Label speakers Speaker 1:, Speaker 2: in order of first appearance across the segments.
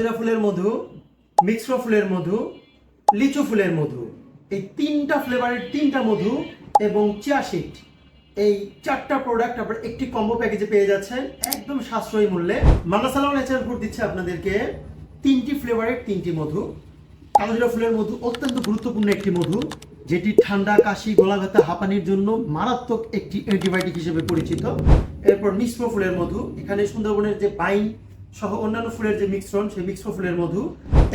Speaker 1: কালোজিরা ফুলের মধু, মিশ্র ফুলের মধু, লিচু ফুলের মধু, এই তিনটা ফ্লেভারের তিনটা মধু এবং চিয়া সিড, এই চারটা প্রোডাক্ট আপনারা একটি কম্বো প্যাকেজে পেয়ে যাচ্ছেন একদম সাশ্রয়ী মূল্যে। মান্নাসালাম ন্যাচারাল ফুড দিচ্ছে আপনাদেরকে তিনটি ফ্লেভারের তিনটি মধু। কালোজিরা ফুলের মধু অত্যন্ত গুরুত্বপূর্ণ একটি মধু, যেটি ঠান্ডা, কাশি, গলা ব্যথা, হাঁপানির জন্য মারাত্মক একটি অ্যান্টিবায়োটিক হিসেবে পরিচিত। এরপর মিশ্র ফুলের মধু, এখানে সুন্দরবনের যে পাইন সহ অন্যান্য ফুলের যে মিশ্রণ, সেই মিশ্র ফুলের মধু,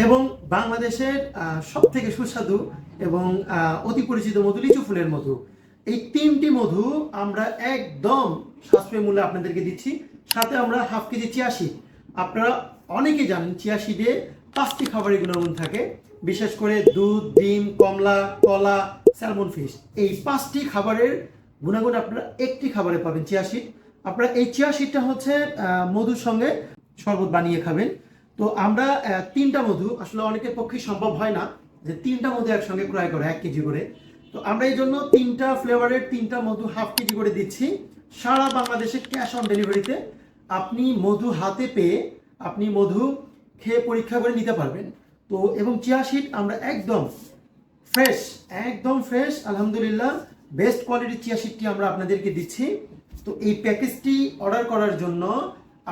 Speaker 1: এবং বাংলাদেশের সব থেকে সুস্বাদু এবং অতি পরিচিত মধু লিচু ফুলের মধু। এই তিনটি মধু আমরা একদম সাশ্রয়ী মূল্যে আপনাদেরকে দিচ্ছি। সাথে আমরা হাফ কেজি চিয়া সিড। আপনারা অনেকে জানেন চিয়া সিডে 5টি খাবারের গুণাগুণ থাকে, বিশেষ করে দুধ, ডিম, কমলা, কলা, স্যালমন ফিশ। এই 5টি খাবারের গুণাগুণ আপনারা একটি খাবারে পাবেন চিয়া সিড। আপনারা এই চিয়া সিডটা হচ্ছে মধুর সঙ্গে শরবত বানিয়ে খাবেন। তো আমরা তিনটা মধু, আসলে অনেকের পক্ষে সম্ভব হয় না যে তিনটা মধু একসঙ্গে ক্রয় করা 1 কেজি করে। তো আমরা এই জন্য তিনটা ফ্লেভারের তিনটা মধু হাফ কেজি করে দিচ্ছি সারা বাংলাদেশে ক্যাশ অন ডেলিভারিতে। আপনি মধু হাতে পেয়ে আপনি মধু খেয়ে পরীক্ষা করে নিতে পারবেন। তো এবং চিয়া সিড আমরা একদম ফ্রেশ আলহামদুলিল্লাহ বেস্ট কোয়ালিটির চিয়া সিডটি আমরা আপনাদেরকে দিচ্ছি। তো এই প্যাকেজটি অর্ডার করার জন্য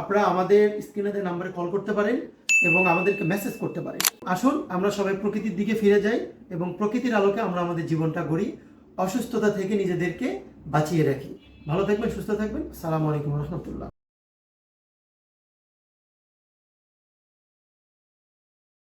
Speaker 1: আপনারা আমাদের স্ক্রিনে দেওয়া নাম্বারে কল করতে পারেন এবং আমাদেরকে মেসেজ করতে পারেন। আসুন আমরা সবাই প্রকৃতির দিকে ফিরে যাই এবং প্রকৃতির আলোকে আমরা আমাদের জীবনটা গড়ি, অসুস্থতা থেকে নিজেদেরকে বাঁচিয়ে রাখি। ভালো থাকবেন, সুস্থ থাকবেন। আসসালামু আলাইকুম রহমতুল্লাহ।